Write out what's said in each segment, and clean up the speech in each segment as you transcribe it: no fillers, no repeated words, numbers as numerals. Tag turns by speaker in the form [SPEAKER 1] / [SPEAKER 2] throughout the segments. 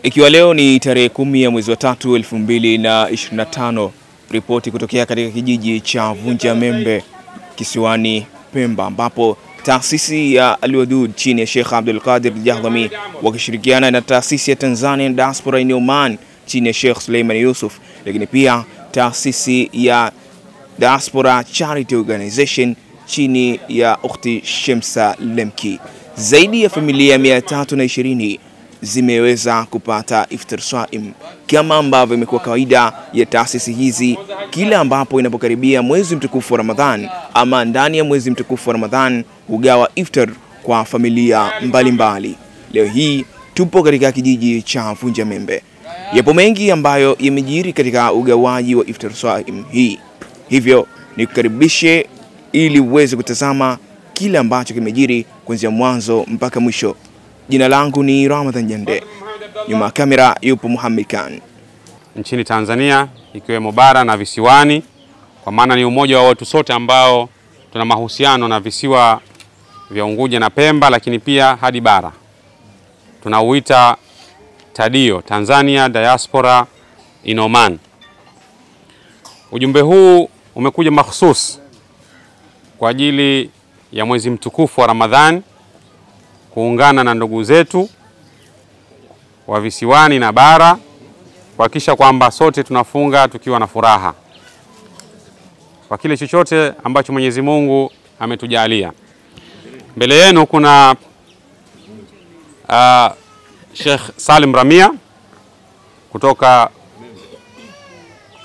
[SPEAKER 1] Ikiwa leo ni tarehe 10 ya mwezi wa 3 2025, ripoti kutokea katika kijiji cha Vunja Membe kisiwani Pemba, ambapo taasisi ya Al-Wadud chini ya Sheikh Abdul Qadir Al-Jahdami wakishirikiana na taasisi ya Tanzania Diaspora in Oman chini ya Sheikh Suleiman Yusuf, lakini pia taasisi ya Diaspora Charity Organization chini ya Ukhti Shemsa Lemki, zaidi ya familia 320 zimeweza kupata iftar swaim, kama ambavyo imekuwa kawaida ya taasisi hizi kila ambapo inapokaribia mwezi mtukufu wa Ramadhan ama ndani ya mwezi mtukufu wa Ramadhan hugawa iftar kwa familia mbalimbali. Leo hii tupo katika kijiji cha Vunja Membe. Yapo mengi ambayo yamejiri katika ugawaji wa iftar swaim hii, hivyo nikukaribishe ili uweze kutazama kile ambacho kimejiri kuanzia mwanzo mpaka mwisho. Jina langu ni Ramadhan Jande. Nyuma ya kamera yupo Muhammad Khan.
[SPEAKER 2] Nchini Tanzania ikiwemo bara na visiwani, kwa maana ni umoja wa watu sote ambao tuna mahusiano na visiwa vya Unguja na Pemba, lakini pia hadi bara. Tunauita TADIO, Tanzania Diaspora in Oman. Ujumbe huu umekuja mahsusi kwa ajili ya mwezi mtukufu wa Ramadhan, kuungana na ndugu zetu wa visiwani na bara kuhakikisha kwamba sote tunafunga tukiwa na furaha kwa kile chochote ambacho Mwenyezi Mungu ametujalia. Mbele yenu kuna Sheikh Salim Ramia kutoka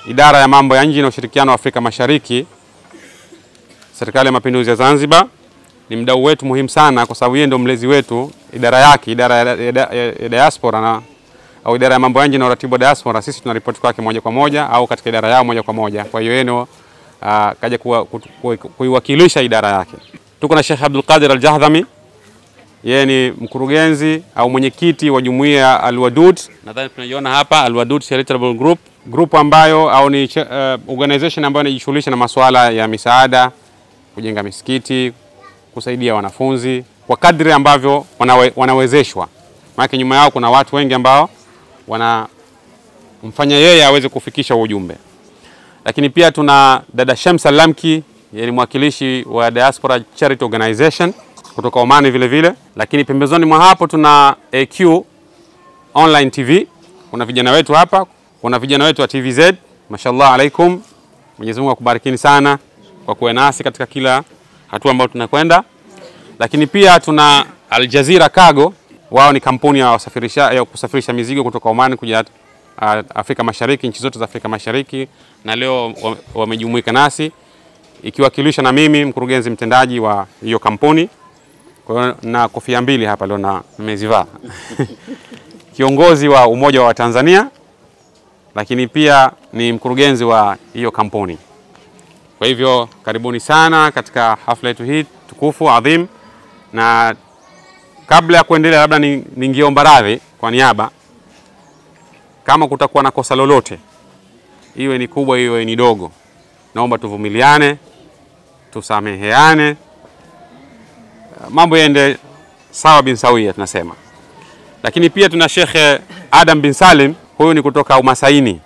[SPEAKER 2] idara ya mambo ya nje na ushirikiano wa Afrika Mashariki, Serikali ya Mapinduzi ya Zanzibar. Ni mdau wetu muhimu sana kwa sababu yeye ndio mlezi wetu, idara yake, idara ya diaspora au idara ya mambo ya nje na uratibu wa diaspora. Sisi tunaripoti kwake moja kwa moja au katika idara yao moja kwa moja. Kwa hiyo yeye kaja kuiwakilisha idara yake. Tuko na Sheikh Abdul Qadir Al-Jahdami, yeye ni mkurugenzi au mwenyekiti wa jumuiya Al-Wadud. Nadhani tunaiona hapa Al-Wadud Charitable Group ambayo au ni organization ambayo inajishughulisha na masuala ya misaada, kujenga misikiti, kusaidia wanafunzi kwa kadri ambavyo wanawezeshwa. Maana nyuma yao kuna watu wengi ambao wanamfanya yeye aweze kufikisha ujumbe. Lakini pia tuna dada Shemsa Lemki, yeye ni mwakilishi wa Diaspora Charity Organization kutoka Oman vile vile. Lakini pembezoni mwa hapo tuna AQ Online TV. Kuna vijana wetu hapa, kuna vijana wetu wa TVZ. Mashallah alaikum. Mwenyezi Mungu akubarikini sana kwa kuwa nasi katika kila hatua ambayo tunakwenda. Lakini pia tuna Al Jazeera Cargo, wao ni kampuni ya kusafirisha mizigo kutoka Oman kuja Afrika Mashariki, nchi zote za Afrika Mashariki, na leo wamejumuika nasi ikiwakilisha na mimi mkurugenzi mtendaji wa hiyo kampuni. Kwa hiyo na kofia mbili hapa leo na nimezivaa. Kiongozi wa umoja wa Tanzania, lakini pia ni mkurugenzi wa hiyo kampuni. Kwa hivyo karibuni sana katika hafla yetu hii tukufu adhim, na kabla ya kuendelea labda ningeomba radhi kwa niaba, kama kutakuwa na kosa lolote, iwe ni kubwa iwe ni dogo, naomba tuvumiliane, tusameheane, mambo yaende sawa bin sawia tunasema. Lakini pia tuna Sheikh Adam bin Salim, huyu ni kutoka Umasaini,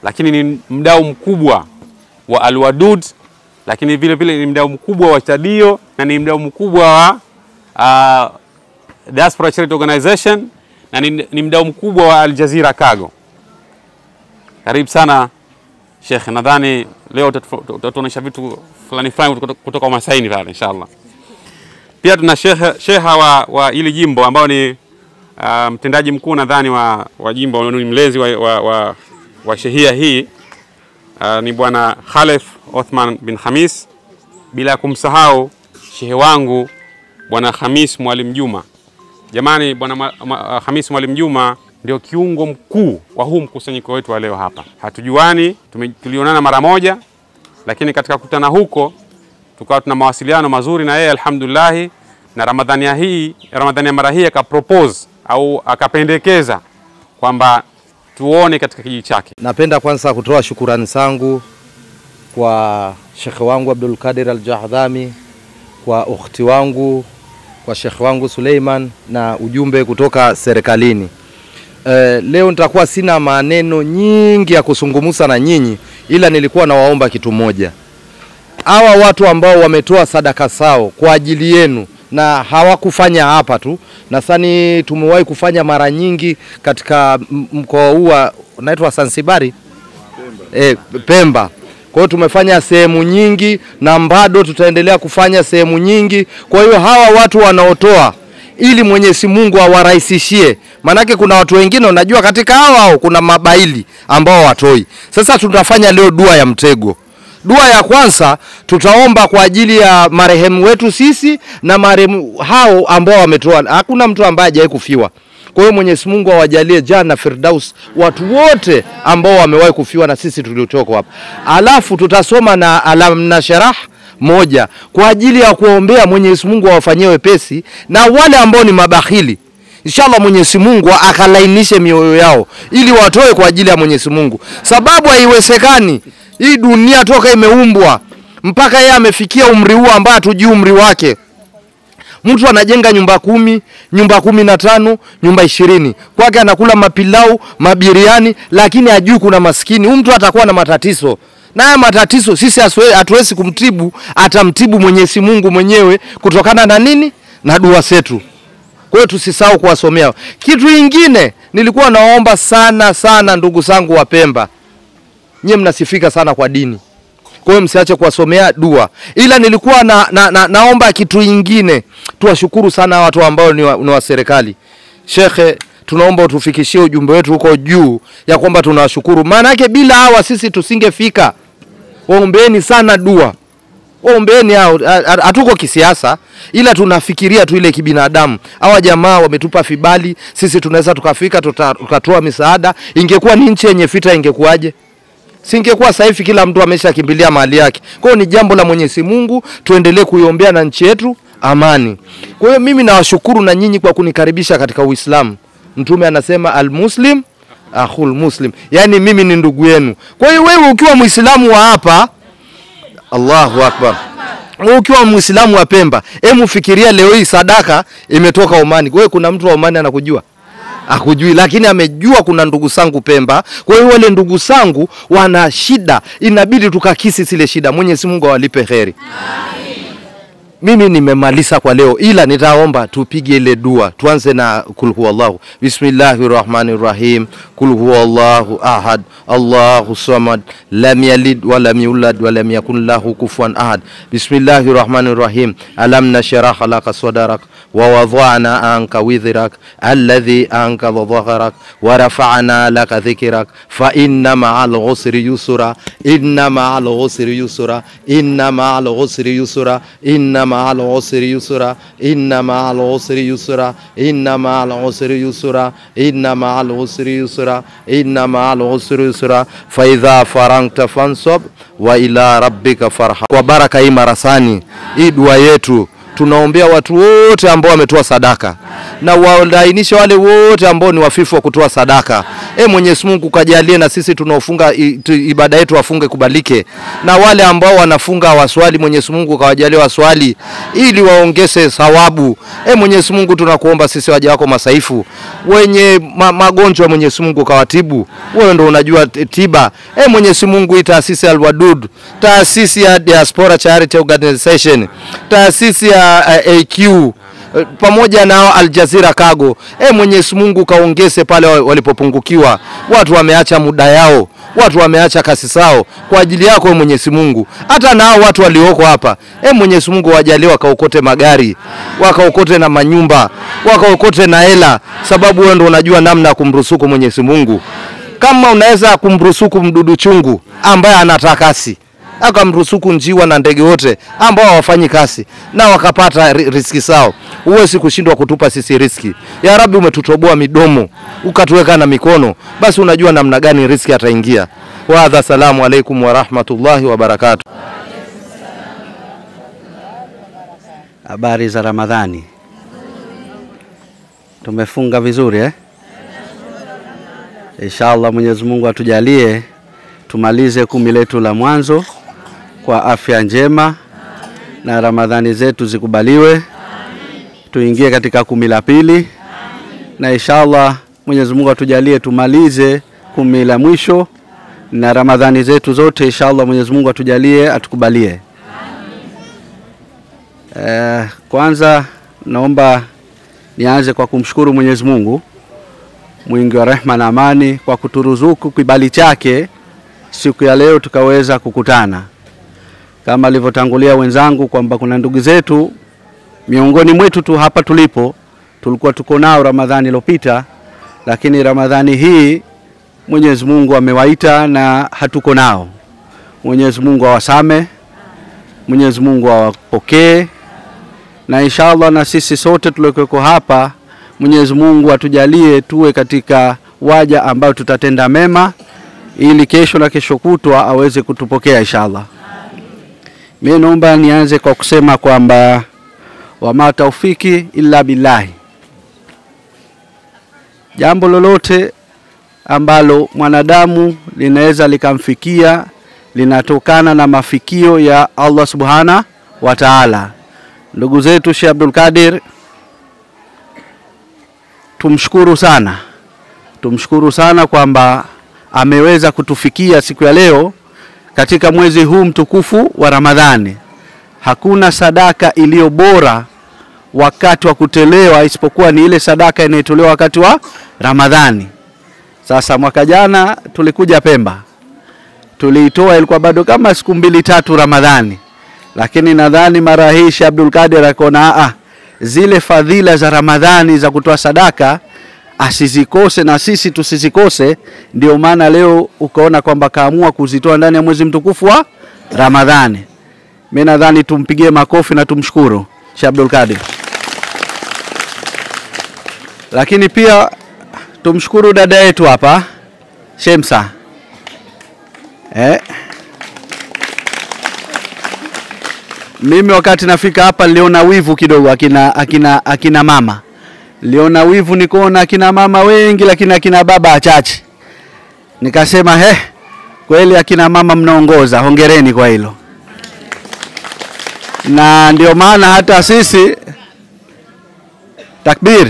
[SPEAKER 2] lakini ni mdau mkubwa wa Al-Wadud, lakini vile vile ni mdau mkubwa wa TADIO na ni mdau mkubwa wa Diaspora Charity Organization na ni mdau mkubwa wa Al Jazeera Cargo. Karibu sana Sheikh, nadhani leo tutatuonesha vitu fulani kutoka Umasaini pale inshallah. Pia tuna Sheikh wa ile jimbo ambao ni mtendaji mkuu nadhani wa jimbo, ni mlezi wa shehia hii, ni bwana Khalef Othman bin Khamis, bila kumsahau shehe wangu bwana Khamis Mwalimu Juma. Jamani, bwana Khamis Mwalimu Juma ndio kiungo mkuu wa huu mkusanyiko wetu wa leo hapa. Hatujuani, tulionana mara moja, lakini katika kukutana huko tukawa tuna mawasiliano mazuri na yeye alhamdulillah, na Ramadhani ya mara hii akapropose au akapendekeza kwamba tuone katika kijiji chake.
[SPEAKER 3] Napenda kwanza kutoa shukrani zangu kwa Sheikh wangu Abdul Qadir Al-Jahdami, kwa ukhti wangu, kwa Sheikh wangu Suleiman, na ujumbe kutoka serikalini. Leo nitakuwa sina maneno nyingi ya kusungumusa na nyinyi, ila nilikuwa nawaomba kitu moja. Hawa watu ambao wametoa sadaka zao kwa ajili yenu na hawakufanya hapa tu, na sani tumewahi kufanya mara nyingi katika mkoa huu unaitwa Zanzibar, Pemba. Kwa hiyo tumefanya sehemu nyingi na bado tutaendelea kufanya sehemu nyingi. Kwa hiyo hawa watu wanaotoa ili Mwenyezi Mungu awarahisishie. Manake kuna watu wengine unajua katika hao kuna mabaili ambao watoi. Sasa tutafanya leo dua ya mtego. Dua ya kwanza tutaomba kwa ajili ya marehemu wetu sisi na marehemu hao ambao wametoa. Hakuna mtu ambaye hajawahi kufiwa. Kwa hiyo Mwenyezi Mungu awajalie Janna Firdaus watu wote ambao wamewahi kufiwa na sisi tuliotoka hapa. Alafu tutasoma na Alam Nashrah moja kwa ajili ya kuombea Mwenyezi Mungu awafanyie wepesi, na wale ambao ni mabakhili inshallah Mwenyezi Mungu akalainishe mioyo yao ili watoe kwa ajili ya Mwenyezi Mungu. Sababu haiwezekani hii dunia toka imeumbwa mpaka yeye amefikia umri huu ambao hatujui umri wake. Mtu anajenga nyumba 10, nyumba 15, nyumba 20. Kwake anakula mapilau, mabiriani, lakini hajui kuna maskini. Huyu mtu atakuwa na matatizo. Na haya matatizo sisi hatuwezi kumtibu, atamtibu Mwenyezi Mungu mwenyewe kutokana na nini? Na dua zetu. Kwa hiyo tusisahau kuwasomea. Kitu kingine nilikuwa naomba sana ndugu zangu wa Pemba. Nyie mnasifika sana kwa dini. Kwa hiyo msiache kuwasomea dua. Ila nilikuwa naomba kitu kingine. Tuwashukuru sana watu ambao ni wa serikali. Shekhe, tunaomba utufikishie ujumbe wetu huko juu ya kwamba tunawashukuru. Maana yake bila hawa sisi tusingefika. Waombeeni sana dua. Waombeeni hao, hatuko kisiasa ila tunafikiria tu ile kibinadamu. Hawa jamaa wametupa vibali, sisi tunaweza tukafika tukatoa misaada. Ingekuwa ni nchi yenye vita ingekuwaje? Singekuwa sasa hivi kila mtu ameshakimbilia mali yake. Kwa hiyo ni jambo la Mwenyezi Mungu, tuendelee kuiombea na nchi yetu amani. Kwa hiyo mimi nawashukuru na nyinyi kwa kunikaribisha katika Uislamu. Mtume anasema al-Muslim akhul Muslim. Yaani mimi ni ndugu yenu. Kwa hiyo wewe ukiwa Muislamu wa hapa, Allahu Akbar. Wewe ukiwa Muislamu wa Pemba, hebu fikiria leo hii sadaka imetoka Omani. Wewe kuna mtu wa Omani anakujua? Hakujui, lakini amejua kuna ndugu zangu Pemba. Kwa hiyo wale ndugu zangu wana shida, inabidi tukakisi zile shida. Mwenyezi Mungu awalipe kheri. Mimi nimemaliza kwa leo, ila nitaomba tupige ile dua. Tuanze na kul huwallahu. Bismillahirrahmanirrahim. Kul huwallahu ahad, Allahu samad, lam yalid wa lam yulad wa lam yakun lahu kufuwan ahad. Bismillahirrahmanirrahim. Alam nashrah laka sadrak wa wada'na anka wizrak alladhi anqadha dhahrak wa rafa'na laka dhikrak fa inna ma'al usri yusra, inna ma'al usri yusra, inna ma'al usri yusra, inna ma'al usri yusra, inna ma'al usri yusra, inna ma'al usri yusra, inna ma'al usri yusra, inna ma'al usri yusra, fa idha faragta fansab wa ila rabbika farha. Kwa baraka hii marasani, hii dua yetu tunaombea watu wote ambao wametoa sadaka na walainisha wale wote ambao ni wafifu wa kutoa sadaka. Mwenyezi Mungu kajalie na sisi tunaofunga ibada yetu wafunge kubalike, na wale ambao wanafunga waswali Mwenyezi Mungu kawajalie waswali ili waongeze thawabu. Mwenyezi Mungu tunakuomba sisi waja wako masaifu wenye magonjwa, Mwenyezi Mungu kawatibu. Wewe ndio unajua tiba. Mwenyezi Mungu, taasisi Al-Wadud, taasisi ya Diaspora Charity Organization, taasisi ya AQ pamoja na Al Jazeera Cargo, Mwenyezi Mungu kaongeze pale walipopungukiwa. Watu wameacha muda yao, watu wameacha kasi zao kwa ajili yako Mwenyezi Mungu. Hata nao watu walioko hapa, Mwenyezi Mungu wajalie wakaokote magari, wakaokote na manyumba, wakaokote na hela, sababu wewe ndio unajua namna ya kumruzuku Mwenyezi Mungu. Kama unaweza kumruzuku mdudu chungu ambaye anataka kasi, akamruzuku njiwa na ndege wote ambao hawafanyi kazi na wakapata riziki zao, huwezi kushindwa kutupa sisi riziki. Ya Rabbi, umetutoboa midomo ukatuweka na mikono, basi unajua namna gani riziki ataingia. Wa hadha, salamu alaykum wa rahmatullahi wa barakatuh.
[SPEAKER 4] Habari za Ramadhani. Tumefunga vizuri Inshallah Mwenyezi Mungu atujalie tumalize 10 letu la mwanzo kwa afya njema na Ramadhani zetu zikubaliwe. Tuingie katika 10 la pili na inshallah Mwenyezi Mungu atujalie tumalize 10 la mwisho na Ramadhani zetu zote inshallah. Mwenyezi Mungu atujalie, atukubalie. Kwanza naomba nianze kwa kumshukuru Mwenyezi Mungu mwingi wa rehema na amani kwa kuturuzuku kibali chake siku ya leo tukaweza kukutana. Kama alivyotangulia wenzangu kwamba kuna ndugu zetu miongoni mwetu tu hapa tulipo tulikuwa tuko nao Ramadhani iliyopita, lakini Ramadhani hii Mwenyezi Mungu amewaita na hatuko nao. Mwenyezi Mungu awasame, Mwenyezi Mungu awapokee, na inshallah na sisi sote tulioko hapa Mwenyezi Mungu atujalie tuwe katika waja ambao tutatenda mema ili kesho na kesho kutwa aweze kutupokea inshallah. Mimi naomba nianze kwa kusema kwamba wama taufiki illa billahi. Jambo lolote ambalo mwanadamu linaweza likamfikia linatokana na mafikio ya Allah Subhana wa Ta'ala. Ndugu zetu Sheikh Abdul Qadir, tumshukuru sana kwamba ameweza kutufikia siku ya leo katika mwezi huu mtukufu wa Ramadhani. Hakuna sadaka iliyo bora wakati wa kutelewa isipokuwa ni ile sadaka inayotolewa wakati wa Ramadhani. Sasa mwaka jana tulikuja Pemba, tuliitoa ilikuwa bado kama siku 2-3 Ramadhani, lakini nadhani mara hii Sheikh Abdul Qadir akaona zile fadhila za Ramadhani za kutoa sadaka asizikose na sisi tusizikose. Ndio maana leo ukaona kwamba kaamua kuzitoa ndani ya mwezi mtukufu wa Ramadhani. Mimi nadhani tumpigie makofi na tumshukuru Sheikh Abdul Qadir. Lakini pia tumshukuru dada yetu hapa Shemsa. Mimi wakati nafika hapa niliona wivu kidogo akina mama. Niliona wivu, nikaona akina mama wengi lakini akina baba achache. Nikasema kweli akina mama mnaongoza, hongereni kwa hilo. Na ndio maana hata sisi takbir.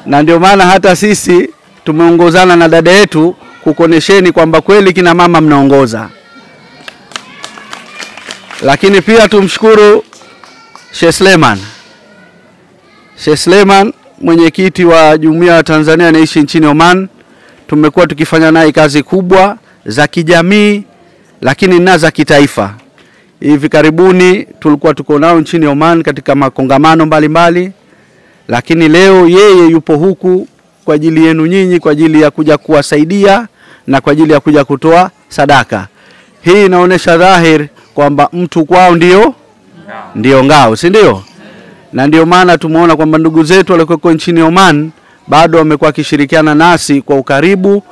[SPEAKER 4] Na ndio maana hata sisi tumeongozana na dada yetu kukonesheni kwamba kweli kina mama mnaongoza. Lakini pia tumshukuru Sheikh Suleiman, mwenyekiti wa Jumuiya ya Tanzania anaishi nchini Oman. Tumekuwa tukifanya naye kazi kubwa za kijamii lakini na za kitaifa. Hivi karibuni tulikuwa tuko nao nchini Oman katika makongamano mbalimbali, lakini leo yeye yupo huku kwa ajili yenu nyinyi, kwa ajili ya kuja kuwasaidia na kwa ajili ya kuja kutoa sadaka. Hii inaonesha dhahir kwamba mtu kwao ndio ngao, si ndio? Na ndio maana tumeona kwamba ndugu zetu walikuwa nchini Oman bado wamekuwa kishirikiana nasi kwa ukaribu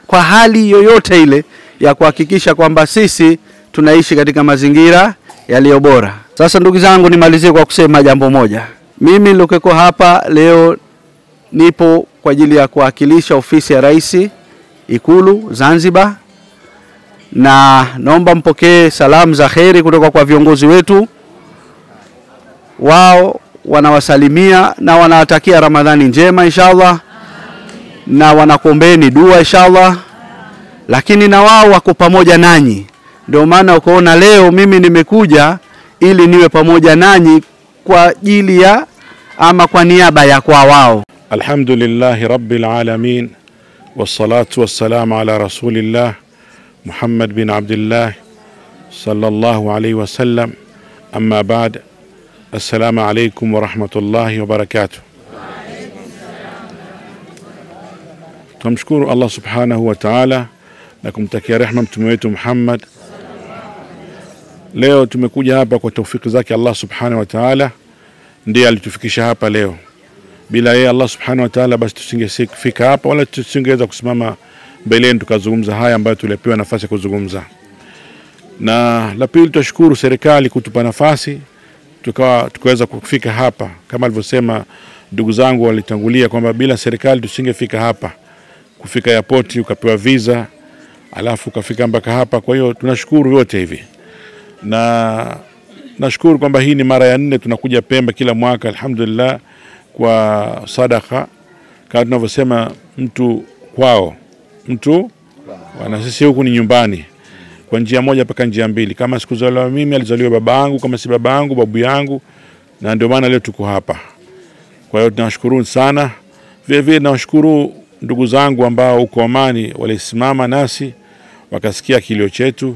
[SPEAKER 4] kwa hali yoyote ile ya kuhakikisha kwamba sisi tunaishi katika mazingira yaliyo bora. Sasa ndugu zangu, nimalizie kwa kusema jambo moja. Mimi nilikuwa hapa leo nipo kwa ajili ya kuwakilisha ofisi ya Rais Ikulu Zanzibar, na naomba mpokee salamu za kheri kutoka kwa viongozi wetu. Wao wanawasalimia na wanawatakia Ramadhani njema inshallah, na wanakuombeeni dua inshallah, lakini na wao wako pamoja nanyi. Ndio maana ukoona leo mimi nimekuja ili niwe pamoja nanyi kwa ajili ya ama kwa niaba ya kwa wao.
[SPEAKER 5] Alhamdulillahi Rabbil Alamin, wassalatu wassalamu ala Rasulillah Muhammad bin Abdullah sallallahu alayhi wasallam. Amma ba'd. Assalamu alaykum wa rahmatullahi wa barakatuh. Tumshukuru Allah subhanahu wa ta'ala na kumtakia rehema mtume wetu Muhammad. Leo tumekuja hapa kwa taufiki zake Allah subhanahu wa ta'ala, ndiye alitufikisha hapa leo. Bila yeye Allah subhanahu wa ta'ala basi tusingefika hapa wala tusingeweza kusimama mbele tukazungumza haya ambayo tulipewa nafasi ya kuzungumza. Na la pili, tunashukuru serikali kutupa nafasi tukaweza kufika hapa. Kama alivyosema ndugu zangu walitangulia kwamba bila serikali tusingefika hapa. Kufika airport ukapewa visa alafu ukafika mpaka hapa. Kwa hiyo tunashukuru yote hivi. Na nashukuru kwamba hii ni mara ya 4 tunakuja Pemba kila mwaka alhamdulillah kwa sadaka. kama tunavyosema mtu kwao, mtu na sisi huku ni nyumbani, kwa njia moja mpaka njia mbili. Kama sikuzaliwa mimi, alizaliwa babangu, kama si babangu, babu yangu, na ndio maana leo tuko hapa. Kwa hiyo tunawashukuru sana. Vile vile nawashukuru ndugu zangu ambao huko Omani walisimama nasi, wakasikia kilio chetu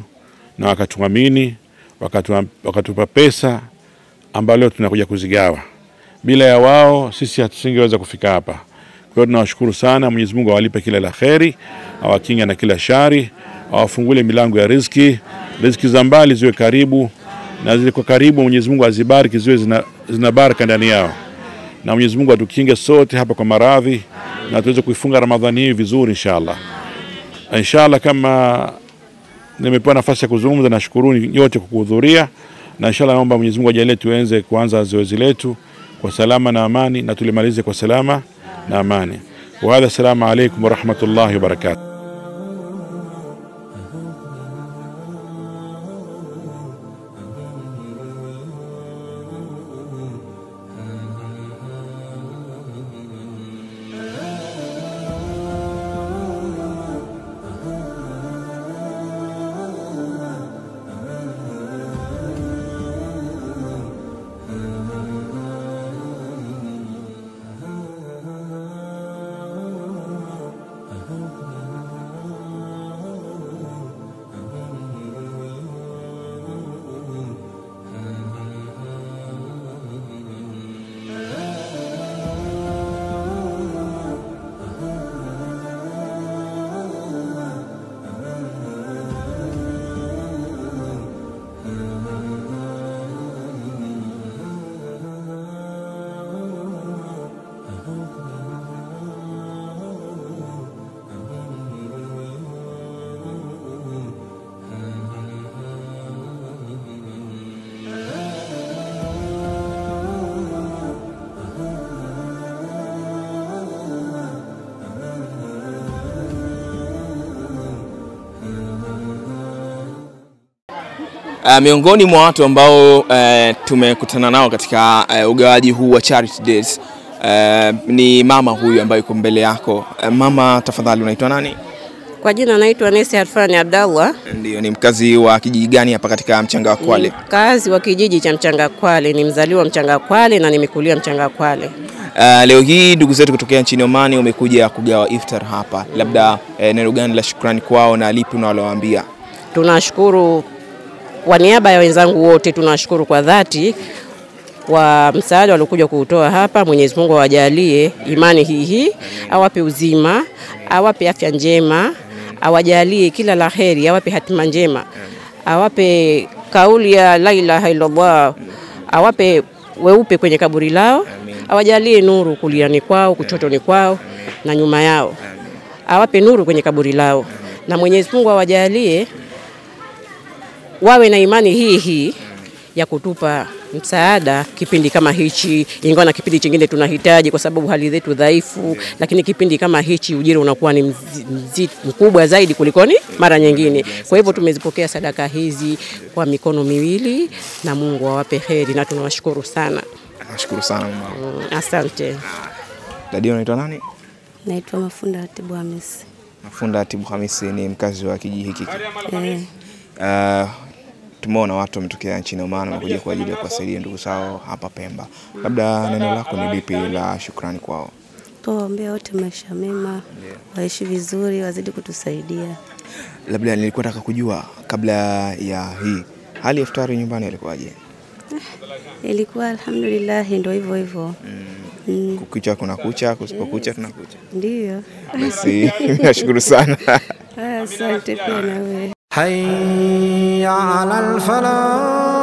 [SPEAKER 5] na wakatuamini, wakatupa pesa ambayo leo tunakuja kuzigawa. Bila ya wao sisi hatusingeweza kufika hapa. Kwa hiyo tunawashukuru sana. Mwenyezi Mungu awalipe kila la kheri, awakinge na kila shari, awafungule milango ya riziki za mbali ziwe karibu, na zile kwa karibu Mwenyezi Mungu azibariki ziwe zina baraka ndani yao. Na Mwenyezi Mungu atukinge sote hapa kwa maradhi, na tuweze kuifunga Ramadhani hii vizuri inshallah. Inshallah, kama nimepewa nafasi ya kuzungumza, na shukuruni yote kwa kuhudhuria, na inshallah naomba Mwenyezi Mungu ajalie tuenze kuanza zoezi letu kwa salama na amani, na tulimalize kwa salama na amani. Wa hadha, assalamu alaykum wa rahmatullahi wa barakatuh.
[SPEAKER 1] Miongoni mwa watu ambao tumekutana nao katika ugawaji huu wa Charity Days ni mama huyu ambaye yuko mbele yako. Mama, tafadhali unaitwa nani?
[SPEAKER 6] Kwa jina naitwa Nesi Harfani Abdallah.
[SPEAKER 1] Ndio, ni mkazi wa kijiji gani hapa katika Mchanga Kwale?
[SPEAKER 6] Mkazi wa kijiji cha Mchanga Kwale, ni mzaliwa Mchanga Kwale na nimekulia Mchanga Kwale.
[SPEAKER 1] Leo hii ndugu zetu kutokea nchini Omani wamekuja kugawa iftar hapa. Labda neno gani la shukrani kwao na lipi unalowaambia?
[SPEAKER 6] Tunashukuru kwa niaba ya wenzangu wote, tunashukuru kwa dhati kwa msaada waliokuja kuutoa hapa. Mwenyezi Mungu awajalie imani hii, awape uzima, awape afya njema, awajalie kila laheri, awape hatima njema, awape kauli ya la ilaha illallah, awape weupe kwenye kaburi lao, awajalie nuru kuliani kwao, kuchotoni kwao na nyuma yao, awape nuru kwenye kaburi lao. Na Mwenyezi Mungu awajalie wawe na imani hii ya kutupa msaada kipindi kama hichi, ingawa na kipindi kingine tunahitaji kwa sababu hali zetu dhaifu, lakini kipindi kama hichi ujira unakuwa ni mkubwa zaidi kulikoni mara nyingine. Kwa hivyo tumezipokea sadaka hizi kwa mikono miwili, na Mungu awape heri, na tunawashukuru sana.
[SPEAKER 1] Nashukuru sana mama.
[SPEAKER 6] Asante.
[SPEAKER 1] Dada, unaitwa nani?
[SPEAKER 7] Naitwa Mafunda Atibu Hamisi.
[SPEAKER 1] Mafunda Atibu Hamisi ni mkazi wa kijiji hiki. Tumeona watu wametokea nchini Oman wamekuja kwa ajili ya kuwasaidia ndugu zao hapa Pemba. Labda neno lako ni lipi la shukrani kwao?
[SPEAKER 7] Tuwaombea wote maisha mema, waishi vizuri, wazidi kutusaidia.
[SPEAKER 1] Labda nilikuwa nataka kujua kabla ya hii, hali ya iftari nyumbani ilikuwaje?
[SPEAKER 7] Ilikuwa alhamdulillah, ndio hivyo hivyo.
[SPEAKER 1] Kukicha kuna kucha, kusipokucha tunakucha.
[SPEAKER 7] Ndio.
[SPEAKER 1] Basi nashukuru sana.
[SPEAKER 7] Asante pia na wewe.
[SPEAKER 8] Hayya 'alal falah.